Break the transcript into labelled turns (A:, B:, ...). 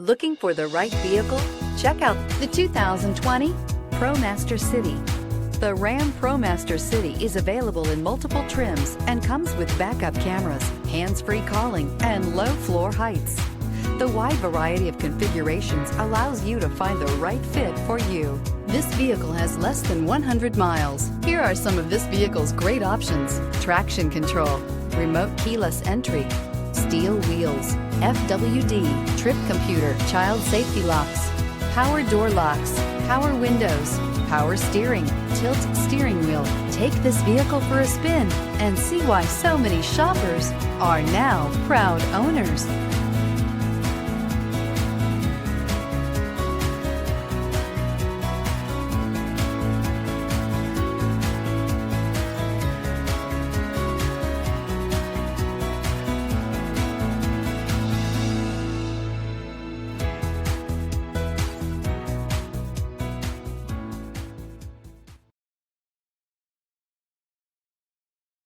A: Looking for the right vehicle? Check out the 2020 ProMaster City. The Ram ProMaster City is available in multiple trims and comes with backup cameras, hands-free calling, and low floor heights. The wide variety of configurations allows you to find the right fit for you. This vehicle has less than 100 miles. Here are some of this vehicle's great options: traction control, remote keyless entry, steel wheels, FWD, trip computer, child safety locks, power door locks, power windows, power steering, tilt steering wheel. Take this vehicle for a spin and see why so many shoppers are now proud owners.